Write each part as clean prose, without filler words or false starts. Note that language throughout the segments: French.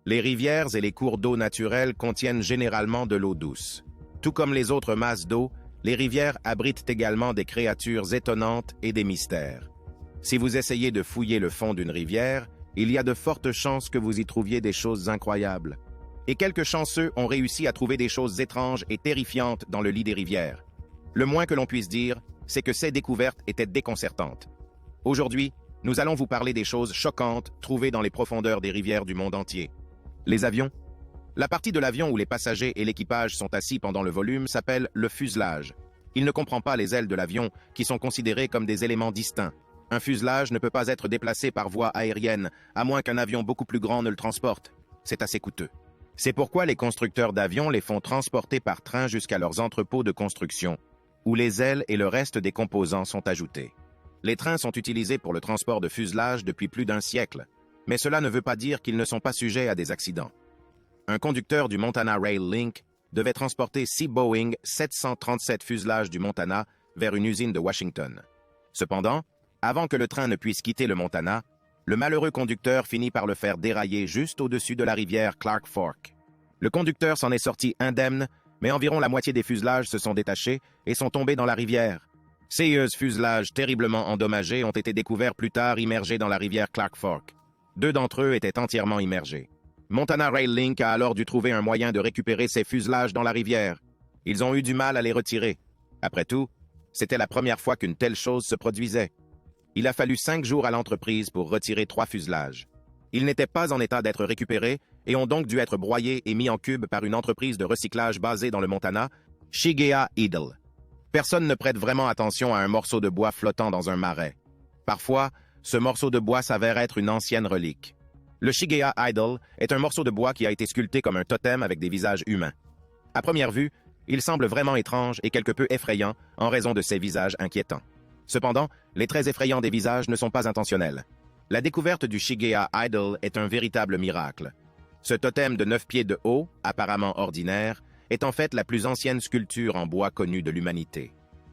Les rivières et les cours d'eau naturels contiennent généralement de l'eau douce. Tout comme les autres masses d'eau, les rivières abritent également des créatures étonnantes et des mystères. Si vous essayez de fouiller le fond d'une rivière, il y a de fortes chances que vous y trouviez des choses incroyables. Et quelques chanceux ont réussi à trouver des choses étranges et terrifiantes dans le lit des rivières. Le moins que l'on puisse dire, c'est que ces découvertes étaient déconcertantes. Aujourd'hui, nous allons vous parler des choses choquantes trouvées dans les profondeurs des rivières du monde entier. Les avions. La partie de l'avion où les passagers et l'équipage sont assis pendant le volume s'appelle le fuselage. Il ne comprend pas les ailes de l'avion, qui sont considérées comme des éléments distincts. Un fuselage ne peut pas être déplacé par voie aérienne, à moins qu'un avion beaucoup plus grand ne le transporte. C'est assez coûteux. C'est pourquoi les constructeurs d'avions les font transporter par train jusqu'à leurs entrepôts de construction, où les ailes et le reste des composants sont ajoutés. Les trains sont utilisés pour le transport de fuselage depuis plus d'un siècle, mais cela ne veut pas dire qu'ils ne sont pas sujets à des accidents. Un conducteur du Montana Rail Link devait transporter 6 Boeing 737 fuselages du Montana vers une usine de Washington. Cependant, avant que le train ne puisse quitter le Montana, le malheureux conducteur finit par le faire dérailler juste au-dessus de la rivière Clark Fork. Le conducteur s'en est sorti indemne, mais environ la moitié des fuselages se sont détachés et sont tombés dans la rivière. Ces fuselages terriblement endommagés ont été découverts plus tard immergés dans la rivière Clark Fork. 2 d'entre eux étaient entièrement immergés. Montana Rail Link a alors dû trouver un moyen de récupérer ces fuselages dans la rivière. Ils ont eu du mal à les retirer. Après tout, c'était la première fois qu'une telle chose se produisait. Il a fallu 5 jours à l'entreprise pour retirer 3 fuselages. Ils n'étaient pas en état d'être récupérés et ont donc dû être broyés et mis en cubes par une entreprise de recyclage basée dans le Montana, Shigea Idle. Personne ne prête vraiment attention à un morceau de bois flottant dans un marais. Parfois, ce morceau de bois s'avère être une ancienne relique. Le Shigea Idol est un morceau de bois qui a été sculpté comme un totem avec des visages humains. À première vue, il semble vraiment étrange et quelque peu effrayant en raison de ses visages inquiétants. Cependant, les traits effrayants des visages ne sont pas intentionnels. La découverte du Shigea Idol est un véritable miracle. Ce totem de 9 pieds de haut, apparemment ordinaire, est en fait la plus ancienne sculpture en bois connue de l'humanité.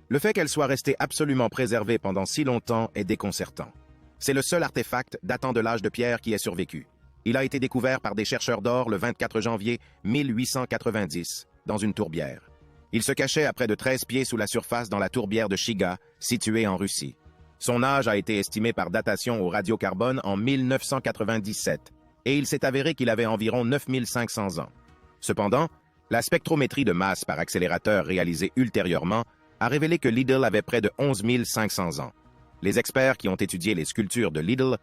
Le fait qu'elle soit restée absolument préservée pendant si longtemps est déconcertant. C'est le seul artefact datant de l'âge de pierre qui ait survécu. Il a été découvert par des chercheurs d'or le 24 janvier 1890, dans une tourbière. Il se cachait à près de 13 pieds sous la surface dans la tourbière de Shiga, située en Russie. Son âge a été estimé par datation au radiocarbone en 1997, et il s'est avéré qu'il avait environ 9500 ans. Cependant, la spectrométrie de masse par accélérateur réalisée ultérieurement a révélé que l'Idol avait près de 11 500 ans. Les experts qui ont étudié les sculptures de l'Idol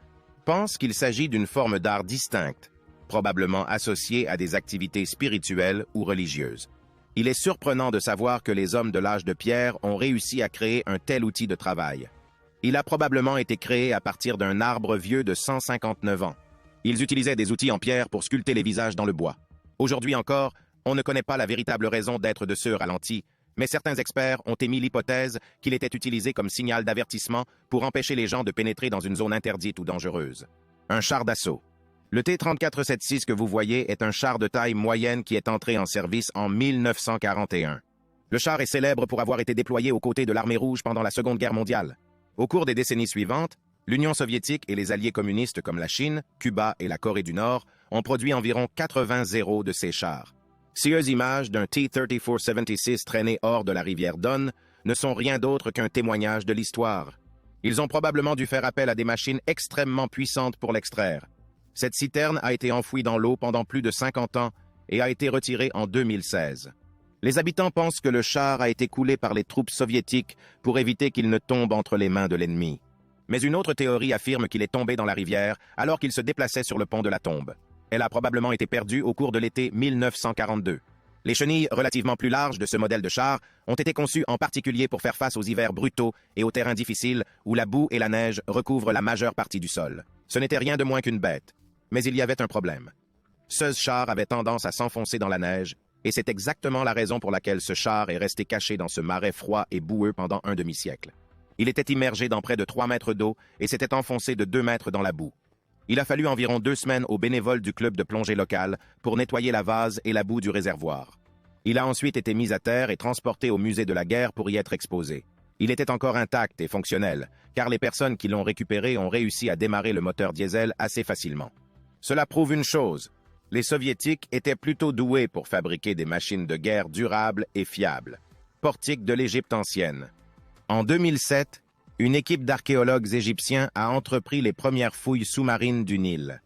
pensent qu'il s'agit d'une forme d'art distincte, probablement associée à des activités spirituelles ou religieuses. Il est surprenant de savoir que les hommes de l'âge de pierre ont réussi à créer un tel outil de travail. Il a probablement été créé à partir d'un arbre vieux de 159 ans. Ils utilisaient des outils en pierre pour sculpter les visages dans le bois. Aujourd'hui encore, on ne connaît pas la véritable raison d'être de ce ralenti, mais certains experts ont émis l'hypothèse qu'il était utilisé comme signal d'avertissement pour empêcher les gens de pénétrer dans une zone interdite ou dangereuse. Un char d'assaut. Le T-34-76 que vous voyez est un char de taille moyenne qui est entré en service en 1941. Le char est célèbre pour avoir été déployé aux côtés de l'armée rouge pendant la Seconde Guerre mondiale. Au cours des décennies suivantes, l'Union soviétique et les alliés communistes comme la Chine, Cuba et la Corée du Nord ont produit environ 80 Zéros de ces chars. Ces images d'un T-34-76 traîné hors de la rivière Don ne sont rien d'autre qu'un témoignage de l'histoire. Ils ont probablement dû faire appel à des machines extrêmement puissantes pour l'extraire. Cette citerne a été enfouie dans l'eau pendant plus de 50 ans et a été retirée en 2016. Les habitants pensent que le char a été coulé par les troupes soviétiques pour éviter qu'il ne tombe entre les mains de l'ennemi. Mais une autre théorie affirme qu'il est tombé dans la rivière alors qu'il se déplaçait sur le pont de la tombe. Elle a probablement été perdue au cours de l'été 1942. Les chenilles relativement plus larges de ce modèle de char ont été conçues en particulier pour faire face aux hivers brutaux et aux terrains difficiles où la boue et la neige recouvrent la majeure partie du sol. Ce n'était rien de moins qu'une bête. Mais il y avait un problème. Ce char avait tendance à s'enfoncer dans la neige, et c'est exactement la raison pour laquelle ce char est resté caché dans ce marais froid et boueux pendant un demi-siècle. Il était immergé dans près de 3 mètres d'eau et s'était enfoncé de 2 mètres dans la boue. Il a fallu environ 2 semaines aux bénévoles du club de plongée local pour nettoyer la vase et la boue du réservoir. Il a ensuite été mis à terre et transporté au musée de la guerre pour y être exposé. Il était encore intact et fonctionnel, car les personnes qui l'ont récupéré ont réussi à démarrer le moteur diesel assez facilement. Cela prouve une chose. Les Soviétiques étaient plutôt doués pour fabriquer des machines de guerre durables et fiables. Portique de l'Égypte ancienne. En 2007, une équipe d'archéologues égyptiens a entrepris les premières fouilles sous-marines du Nil.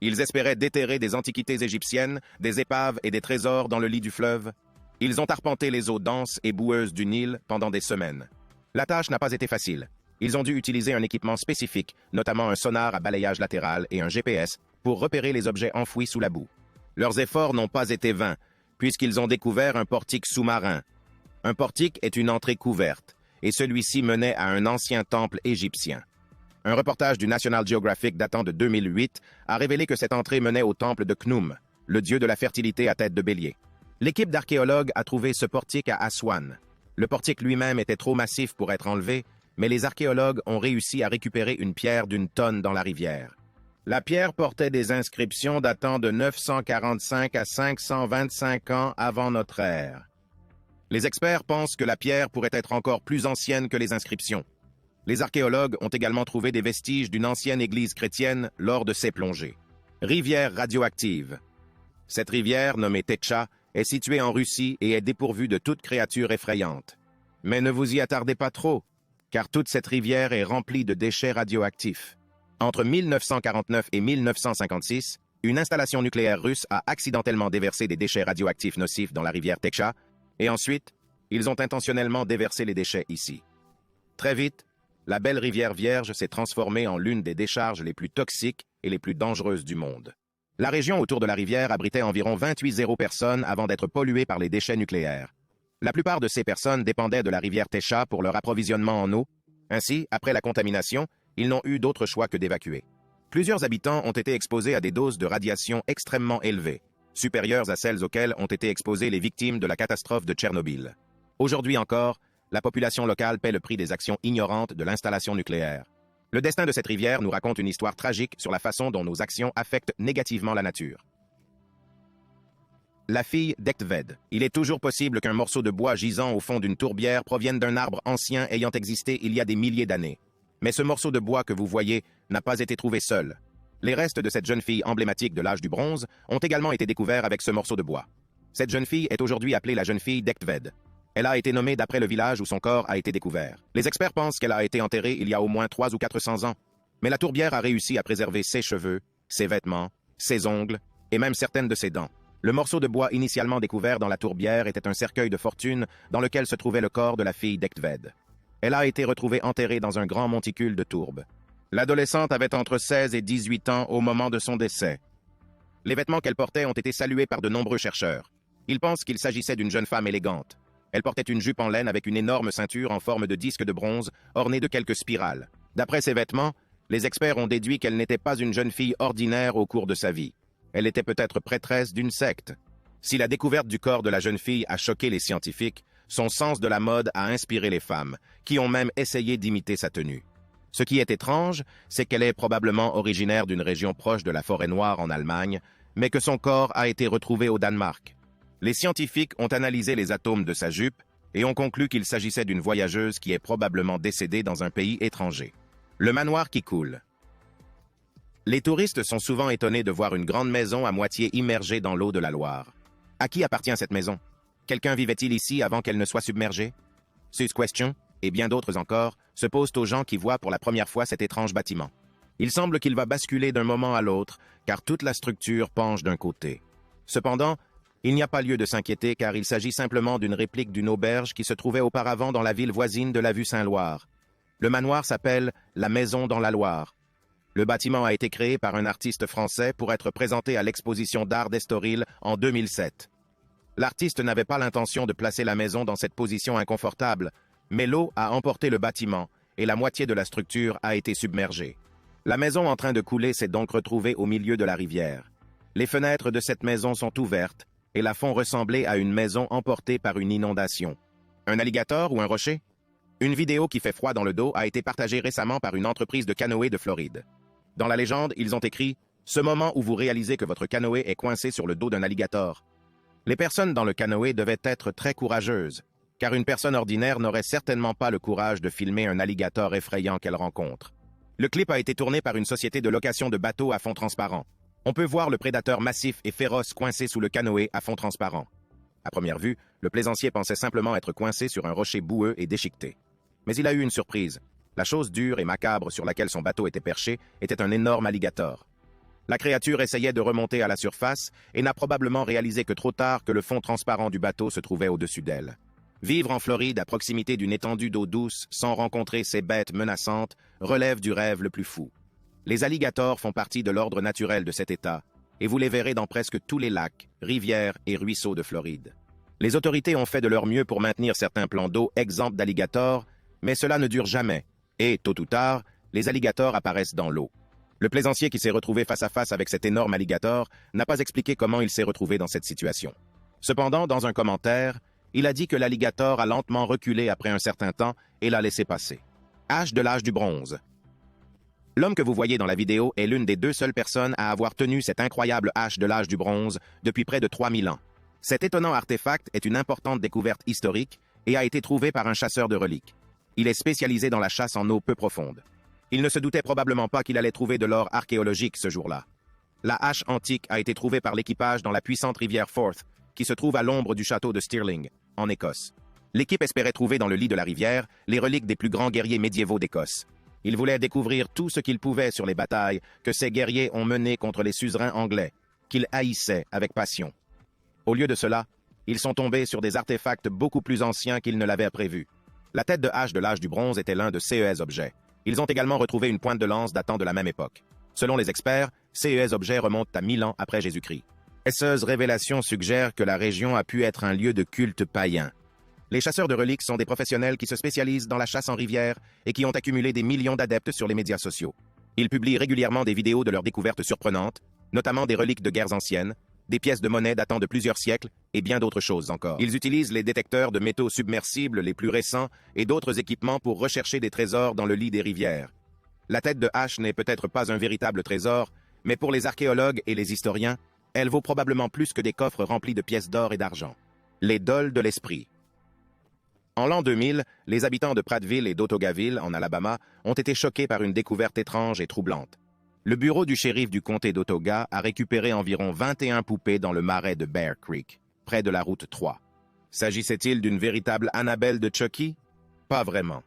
Ils espéraient déterrer des antiquités égyptiennes, des épaves et des trésors dans le lit du fleuve. Ils ont arpenté les eaux denses et boueuses du Nil pendant des semaines. La tâche n'a pas été facile. Ils ont dû utiliser un équipement spécifique, notamment un sonar à balayage latéral et un GPS, pour repérer les objets enfouis sous la boue. Leurs efforts n'ont pas été vains, puisqu'ils ont découvert un portique sous-marin. Un portique est une entrée couverte, et celui-ci menait à un ancien temple égyptien. Un reportage du National Geographic datant de 2008 a révélé que cette entrée menait au temple de Khnum, le dieu de la fertilité à tête de bélier. L'équipe d'archéologues a trouvé ce portique à Aswan. Le portique lui-même était trop massif pour être enlevé, mais les archéologues ont réussi à récupérer une pierre d'une tonne dans la rivière. La pierre portait des inscriptions datant de 945 à 525 ans avant notre ère. Les experts pensent que la pierre pourrait être encore plus ancienne que les inscriptions. Les archéologues ont également trouvé des vestiges d'une ancienne église chrétienne lors de ces plongées. Rivière radioactive. Cette rivière, nommée Tetcha, est située en Russie et est dépourvue de toute créature effrayante. Mais ne vous y attardez pas trop, car toute cette rivière est remplie de déchets radioactifs. Entre 1949 et 1956, une installation nucléaire russe a accidentellement déversé des déchets radioactifs nocifs dans la rivière Tetcha, et ensuite, ils ont intentionnellement déversé les déchets ici. Très vite, la belle rivière vierge s'est transformée en l'une des décharges les plus toxiques et les plus dangereuses du monde. La région autour de la rivière abritait environ 28 personnes avant d'être polluée par les déchets nucléaires. La plupart de ces personnes dépendaient de la rivière Tetcha pour leur approvisionnement en eau. Ainsi, après la contamination, ils n'ont eu d'autre choix que d'évacuer. Plusieurs habitants ont été exposés à des doses de radiation extrêmement élevées, supérieures à celles auxquelles ont été exposées les victimes de la catastrophe de Tchernobyl. Aujourd'hui encore, la population locale paie le prix des actions ignorantes de l'installation nucléaire. Le destin de cette rivière nous raconte une histoire tragique sur la façon dont nos actions affectent négativement la nature. La fille d'Ectved. Il est toujours possible qu'un morceau de bois gisant au fond d'une tourbière provienne d'un arbre ancien ayant existé il y a des milliers d'années. Mais ce morceau de bois que vous voyez n'a pas été trouvé seul. Les restes de cette jeune fille emblématique de l'âge du bronze ont également été découverts avec ce morceau de bois. Cette jeune fille est aujourd'hui appelée la jeune fille d'Ectved. Elle a été nommée d'après le village où son corps a été découvert. Les experts pensent qu'elle a été enterrée il y a au moins 300 ou 400 ans. Mais la tourbière a réussi à préserver ses cheveux, ses vêtements, ses ongles et même certaines de ses dents. Le morceau de bois initialement découvert dans la tourbière était un cercueil de fortune dans lequel se trouvait le corps de la fille d'Ectved. Elle a été retrouvée enterrée dans un grand monticule de tourbe. L'adolescente avait entre 16 et 18 ans au moment de son décès. Les vêtements qu'elle portait ont été salués par de nombreux chercheurs. Ils pensent qu'il s'agissait d'une jeune femme élégante. Elle portait une jupe en laine avec une énorme ceinture en forme de disque de bronze ornée de quelques spirales. D'après ses vêtements, les experts ont déduit qu'elle n'était pas une jeune fille ordinaire au cours de sa vie. Elle était peut-être prêtresse d'une secte. Si la découverte du corps de la jeune fille a choqué les scientifiques, son sens de la mode a inspiré les femmes, qui ont même essayé d'imiter sa tenue. Ce qui est étrange, c'est qu'elle est probablement originaire d'une région proche de la Forêt Noire en Allemagne, mais que son corps a été retrouvé au Danemark. Les scientifiques ont analysé les atomes de sa jupe et ont conclu qu'il s'agissait d'une voyageuse qui est probablement décédée dans un pays étranger. Le manoir qui coule. Les touristes sont souvent étonnés de voir une grande maison à moitié immergée dans l'eau de la Loire. À qui appartient cette maison? Quelqu'un vivait-il ici avant qu'elle ne soit submergée? Ces questions, et bien d'autres encore, se posent aux gens qui voient pour la première fois cet étrange bâtiment. Il semble qu'il va basculer d'un moment à l'autre, car toute la structure penche d'un côté. Cependant, il n'y a pas lieu de s'inquiéter car il s'agit simplement d'une réplique d'une auberge qui se trouvait auparavant dans la ville voisine de la Vue-Saint-Loire. Le manoir s'appelle la Maison dans la Loire. Le bâtiment a été créé par un artiste français pour être présenté à l'exposition d'art d'Estoril en 2007. L'artiste n'avait pas l'intention de placer la maison dans cette position inconfortable, mais l'eau a emporté le bâtiment et la moitié de la structure a été submergée. La maison en train de couler s'est donc retrouvée au milieu de la rivière. Les fenêtres de cette maison sont ouvertes et la font ressembler à une maison emportée par une inondation. Un alligator ou un rocher? Une vidéo qui fait froid dans le dos a été partagée récemment par une entreprise de canoë de Floride. Dans la légende, ils ont écrit « Ce moment où vous réalisez que votre canoë est coincé sur le dos d'un alligator ». Les personnes dans le canoë devaient être très courageuses, car une personne ordinaire n'aurait certainement pas le courage de filmer un alligator effrayant qu'elle rencontre. Le clip a été tourné par une société de location de bateaux à fond transparent. On peut voir le prédateur massif et féroce coincé sous le canoë à fond transparent. À première vue, le plaisancier pensait simplement être coincé sur un rocher boueux et déchiqueté. Mais il a eu une surprise. La chose dure et macabre sur laquelle son bateau était perché était un énorme alligator. La créature essayait de remonter à la surface et n'a probablement réalisé que trop tard que le fond transparent du bateau se trouvait au-dessus d'elle. Vivre en Floride à proximité d'une étendue d'eau douce sans rencontrer ces bêtes menaçantes relève du rêve le plus fou. Les alligators font partie de l'ordre naturel de cet État, et vous les verrez dans presque tous les lacs, rivières et ruisseaux de Floride. Les autorités ont fait de leur mieux pour maintenir certains plans d'eau exempts d'alligators, mais cela ne dure jamais, et, tôt ou tard, les alligators apparaissent dans l'eau. Le plaisancier qui s'est retrouvé face à face avec cet énorme alligator n'a pas expliqué comment il s'est retrouvé dans cette situation. Cependant, dans un commentaire, il a dit que l'alligator a lentement reculé après un certain temps et l'a laissé passer. Hache de l'âge du bronze. L'homme que vous voyez dans la vidéo est l'une des 2 seules personnes à avoir tenu cette incroyable hache de l'âge du bronze depuis près de 3000 ans. Cet étonnant artefact est une importante découverte historique et a été trouvé par un chasseur de reliques. Il est spécialisé dans la chasse en eau peu profonde. Il ne se doutait probablement pas qu'il allait trouver de l'or archéologique ce jour-là. La hache antique a été trouvée par l'équipage dans la puissante rivière Forth, qui se trouve à l'ombre du château de Stirling, en Écosse. L'équipe espérait trouver dans le lit de la rivière les reliques des plus grands guerriers médiévaux d'Écosse. Ils voulaient découvrir tout ce qu'ils pouvaient sur les batailles que ces guerriers ont menées contre les suzerains anglais, qu'ils haïssaient avec passion. Au lieu de cela, ils sont tombés sur des artefacts beaucoup plus anciens qu'ils ne l'avaient prévu. La tête de hache de l'âge du bronze était l'un de ces objets. Ils ont également retrouvé une pointe de lance datant de la même époque. Selon les experts, ces objets remontent à 1000 ans après Jésus-Christ. Ces révélations suggèrent que la région a pu être un lieu de culte païen. Les chasseurs de reliques sont des professionnels qui se spécialisent dans la chasse en rivière et qui ont accumulé des millions d'adeptes sur les médias sociaux. Ils publient régulièrement des vidéos de leurs découvertes surprenantes, notamment des reliques de guerres anciennes, des pièces de monnaie datant de plusieurs siècles et bien d'autres choses encore. Ils utilisent les détecteurs de métaux submersibles les plus récents et d'autres équipements pour rechercher des trésors dans le lit des rivières. La tête de hache n'est peut-être pas un véritable trésor, mais pour les archéologues et les historiens, elle vaut probablement plus que des coffres remplis de pièces d'or et d'argent. Les dôles de l'esprit. En l'an 2000, les habitants de Prattville et d'Autaugaville, en Alabama, ont été choqués par une découverte étrange et troublante. Le bureau du shérif du comté d'Autauga a récupéré environ 21 poupées dans le marais de Bear Creek, près de la route 3. S'agissait-il d'une véritable Annabelle de Chucky? Pas vraiment.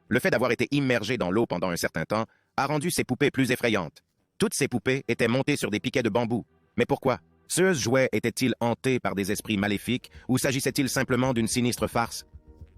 Le fait d'avoir été immergé dans l'eau pendant un certain temps a rendu ces poupées plus effrayantes. Toutes ces poupées étaient montées sur des piquets de bambou. Mais pourquoi? Ce jouet était-il hanté par des esprits maléfiques ou s'agissait-il simplement d'une sinistre farce?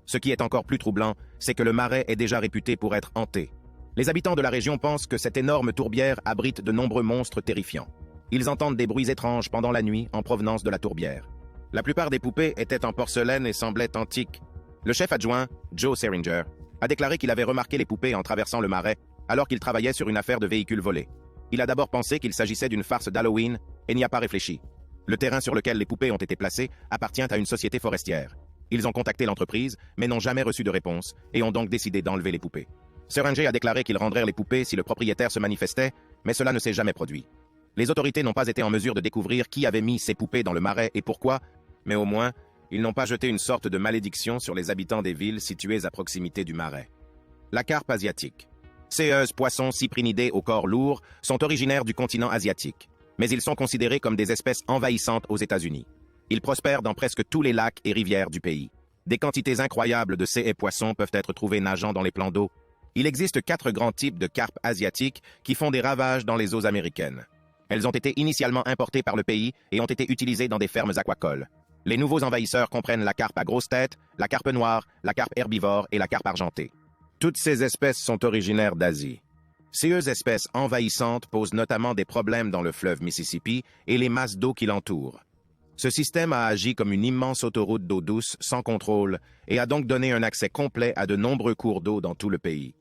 Ce qui est encore plus troublant, c'est que le marais est déjà réputé pour être hanté. Les habitants de la région pensent que cette énorme tourbière abrite de nombreux monstres terrifiants. Ils entendent des bruits étranges pendant la nuit en provenance de la tourbière. La plupart des poupées étaient en porcelaine et semblaient antiques. Le chef adjoint, Joe Seringer, a déclaré qu'il avait remarqué les poupées en traversant le marais alors qu'il travaillait sur une affaire de véhicules volés. Il a d'abord pensé qu'il s'agissait d'une farce d'Halloween et n'y a pas réfléchi. Le terrain sur lequel les poupées ont été placées appartient à une société forestière. Ils ont contacté l'entreprise, mais n'ont jamais reçu de réponse et ont donc décidé d'enlever les poupées. Seringer a déclaré qu'ils rendraient les poupées si le propriétaire se manifestait, mais cela ne s'est jamais produit. Les autorités n'ont pas été en mesure de découvrir qui avait mis ces poupées dans le marais et pourquoi, mais au moins, ils n'ont pas jeté une sorte de malédiction sur les habitants des villes situées à proximité du marais. La carpe asiatique. Ces poissons cyprinidés au corps lourd sont originaires du continent asiatique, mais ils sont considérés comme des espèces envahissantes aux États-Unis. Ils prospèrent dans presque tous les lacs et rivières du pays. Des quantités incroyables de ces poissons peuvent être trouvées nageant dans les plans d'eau. Il existe 4 grands types de carpes asiatiques qui font des ravages dans les eaux américaines. Elles ont été initialement importées par le pays et ont été utilisées dans des fermes aquacoles. Les nouveaux envahisseurs comprennent la carpe à grosse tête, la carpe noire, la carpe herbivore et la carpe argentée. Toutes ces espèces sont originaires d'Asie. Ces espèces envahissantes posent notamment des problèmes dans le fleuve Mississippi et les masses d'eau qui l'entourent. Ce système a agi comme une immense autoroute d'eau douce sans contrôle et a donc donné un accès complet à de nombreux cours d'eau dans tout le pays.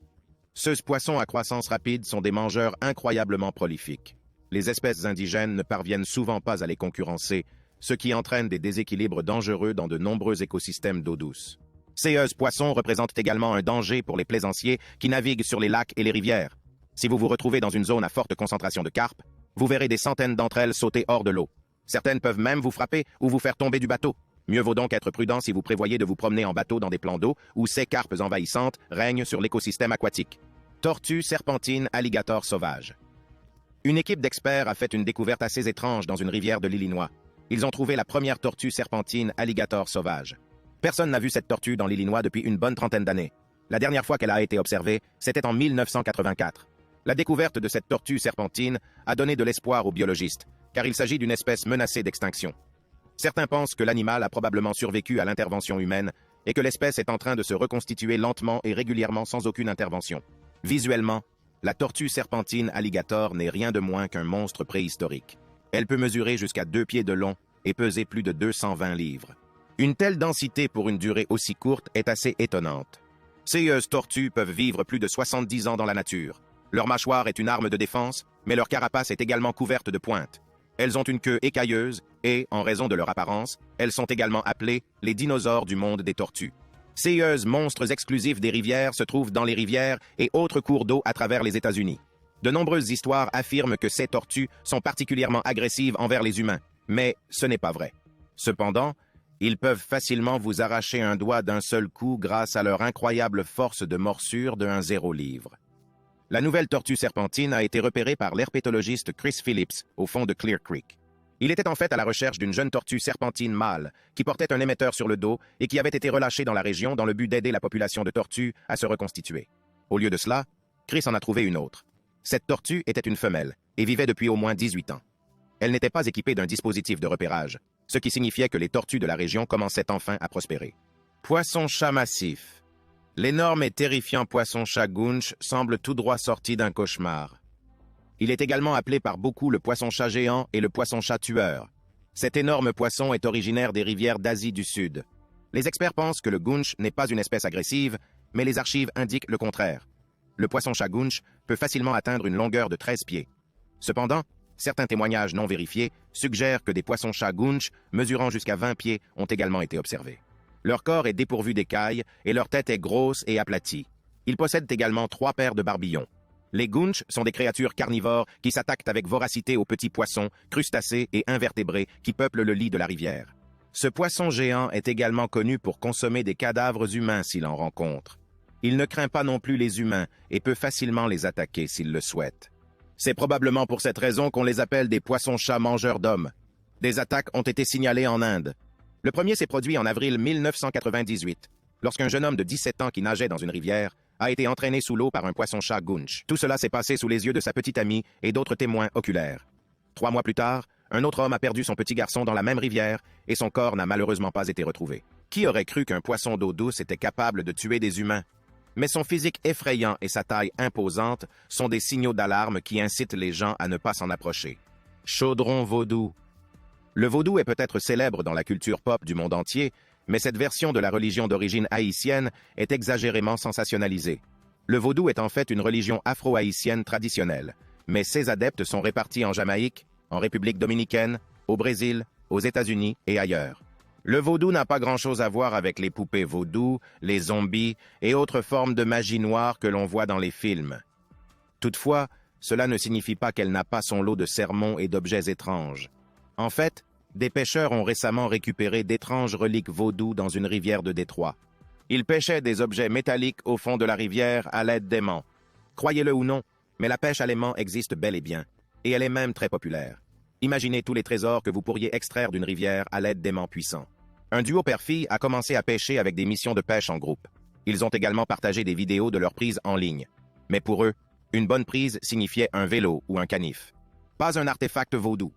Ces poissons à croissance rapide sont des mangeurs incroyablement prolifiques. Les espèces indigènes ne parviennent souvent pas à les concurrencer, ce qui entraîne des déséquilibres dangereux dans de nombreux écosystèmes d'eau douce. Ces poissons représentent également un danger pour les plaisanciers qui naviguent sur les lacs et les rivières. Si vous vous retrouvez dans une zone à forte concentration de carpes, vous verrez des centaines d'entre elles sauter hors de l'eau. Certaines peuvent même vous frapper ou vous faire tomber du bateau. Mieux vaut donc être prudent si vous prévoyez de vous promener en bateau dans des plans d'eau où ces carpes envahissantes règnent sur l'écosystème aquatique. Tortues, serpentines, alligators sauvages. Une équipe d'experts a fait une découverte assez étrange dans une rivière de l'Illinois. Ils ont trouvé la première tortue serpentine alligator sauvage. Personne n'a vu cette tortue dans l'Illinois depuis une bonne trentaine d'années. La dernière fois qu'elle a été observée, c'était en 1984. La découverte de cette tortue serpentine a donné de l'espoir aux biologistes, car il s'agit d'une espèce menacée d'extinction. Certains pensent que l'animal a probablement survécu à l'intervention humaine et que l'espèce est en train de se reconstituer lentement et régulièrement sans aucune intervention. Visuellement, la tortue serpentine alligator n'est rien de moins qu'un monstre préhistorique. Elle peut mesurer jusqu'à 2 pieds de long et peser plus de 220 livres. Une telle densité pour une durée aussi courte est assez étonnante. Ces tortues peuvent vivre plus de 70 ans dans la nature. Leur mâchoire est une arme de défense, mais leur carapace est également couverte de pointes. Elles ont une queue écailleuse et, en raison de leur apparence, elles sont également appelées les dinosaures du monde des tortues. Ces monstres exclusifs des rivières se trouvent dans les rivières et autres cours d'eau à travers les États-Unis. De nombreuses histoires affirment que ces tortues sont particulièrement agressives envers les humains, mais ce n'est pas vrai. Cependant, ils peuvent facilement vous arracher un doigt d'un seul coup grâce à leur incroyable force de morsure de 0 livre. La nouvelle tortue serpentine a été repérée par l'herpétologiste Chris Phillips au fond de Clear Creek. Il était en fait à la recherche d'une jeune tortue serpentine mâle qui portait un émetteur sur le dos et qui avait été relâchée dans la région dans le but d'aider la population de tortues à se reconstituer. Au lieu de cela, Chris en a trouvé une autre. Cette tortue était une femelle et vivait depuis au moins 18 ans. Elle n'était pas équipée d'un dispositif de repérage, ce qui signifiait que les tortues de la région commençaient enfin à prospérer. Poisson-chat massif. L'énorme et terrifiant poisson-chat Gunch semble tout droit sorti d'un cauchemar. Il est également appelé par beaucoup le poisson-chat géant et le poisson-chat tueur. Cet énorme poisson est originaire des rivières d'Asie du Sud. Les experts pensent que le Gunch n'est pas une espèce agressive, mais les archives indiquent le contraire. Le poisson-chat Gunch peut facilement atteindre une longueur de 13 pieds. Cependant, certains témoignages non vérifiés suggèrent que des poissons-chats Gunch mesurant jusqu'à 20 pieds ont également été observés. Leur corps est dépourvu d'écailles et leur tête est grosse et aplatie. Ils possèdent également 3 paires de barbillons. Les Gunch sont des créatures carnivores qui s'attaquent avec voracité aux petits poissons, crustacés et invertébrés qui peuplent le lit de la rivière. Ce poisson géant est également connu pour consommer des cadavres humains s'il en rencontre. Il ne craint pas non plus les humains et peut facilement les attaquer s'il le souhaite. C'est probablement pour cette raison qu'on les appelle des poissons-chats mangeurs d'hommes. Des attaques ont été signalées en Inde. Le premier s'est produit en avril 1998, lorsqu'un jeune homme de 17 ans qui nageait dans une rivière a été entraîné sous l'eau par un poisson-chat Gunch. Tout cela s'est passé sous les yeux de sa petite amie et d'autres témoins oculaires. 3 mois plus tard, un autre homme a perdu son petit garçon dans la même rivière et son corps n'a malheureusement pas été retrouvé. Qui aurait cru qu'un poisson d'eau douce était capable de tuer des humains? Mais son physique effrayant et sa taille imposante sont des signaux d'alarme qui incitent les gens à ne pas s'en approcher. Chaudron vaudou. Le vaudou est peut-être célèbre dans la culture pop du monde entier, mais cette version de la religion d'origine haïtienne est exagérément sensationnalisée. Le vaudou est en fait une religion afro-haïtienne traditionnelle, mais ses adeptes sont répartis en Jamaïque, en République dominicaine, au Brésil, aux États-Unis et ailleurs. Le vaudou n'a pas grand-chose à voir avec les poupées vaudou, les zombies et autres formes de magie noire que l'on voit dans les films. Toutefois, cela ne signifie pas qu'elle n'a pas son lot de sermons et d'objets étranges. En fait, des pêcheurs ont récemment récupéré d'étranges reliques vaudou dans une rivière de Détroit. Ils pêchaient des objets métalliques au fond de la rivière à l'aide d'aimants. Croyez-le ou non, mais la pêche à l'aimant existe bel et bien, et elle est même très populaire. Imaginez tous les trésors que vous pourriez extraire d'une rivière à l'aide d'aimants puissants. Un duo père-fille a commencé à pêcher avec des missions de pêche en groupe. Ils ont également partagé des vidéos de leurs prises en ligne. Mais pour eux, une bonne prise signifiait un vélo ou un canif. Pas un artefact vaudou.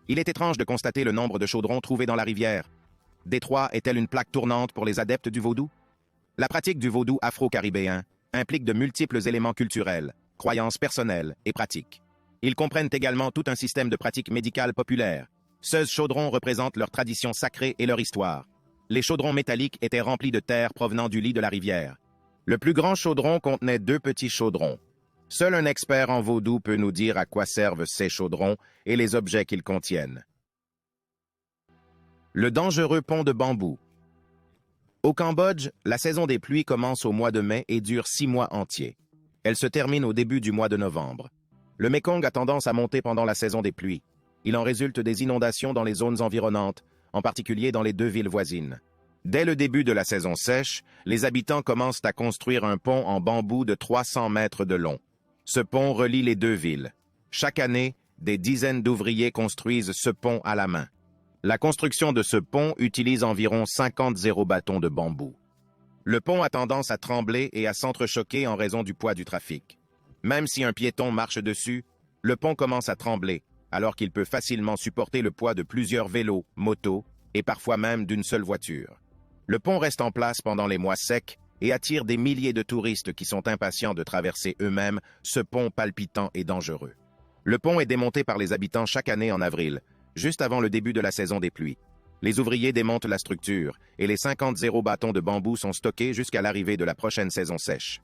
Il est étrange de constater le nombre de chaudrons trouvés dans la rivière. Détroit est-elle une plaque tournante pour les adeptes du vaudou? La pratique du vaudou afro-caribéen implique de multiples éléments culturels, croyances personnelles et pratiques. Ils comprennent également tout un système de pratiques médicales populaires. Ces chaudrons représentent leur tradition sacrée et leur histoire. Les chaudrons métalliques étaient remplis de terre provenant du lit de la rivière. Le plus grand chaudron contenait 2 petits chaudrons. Seul un expert en vaudou peut nous dire à quoi servent ces chaudrons et les objets qu'ils contiennent. Le dangereux pont de bambou. Au Cambodge, la saison des pluies commence au mois de mai et dure 6 mois entiers. Elle se termine au début du mois de novembre. Le Mékong a tendance à monter pendant la saison des pluies. Il en résulte des inondations dans les zones environnantes, en particulier dans les 2 villes voisines. Dès le début de la saison sèche, les habitants commencent à construire un pont en bambou de 300 mètres de long. Ce pont relie les 2 villes. Chaque année, des dizaines d'ouvriers construisent ce pont à la main. La construction de ce pont utilise environ 50 bâtons de bambou. Le pont a tendance à trembler et à s'entrechoquer en raison du poids du trafic. Même si un piéton marche dessus, le pont commence à trembler, alors qu'il peut facilement supporter le poids de plusieurs vélos, motos et parfois même d'une seule voiture. Le pont reste en place pendant les mois secs et attire des milliers de touristes qui sont impatients de traverser eux-mêmes ce pont palpitant et dangereux. Le pont est démonté par les habitants chaque année en avril, juste avant le début de la saison des pluies. Les ouvriers démontent la structure et les 50 bâtons de bambou sont stockés jusqu'à l'arrivée de la prochaine saison sèche.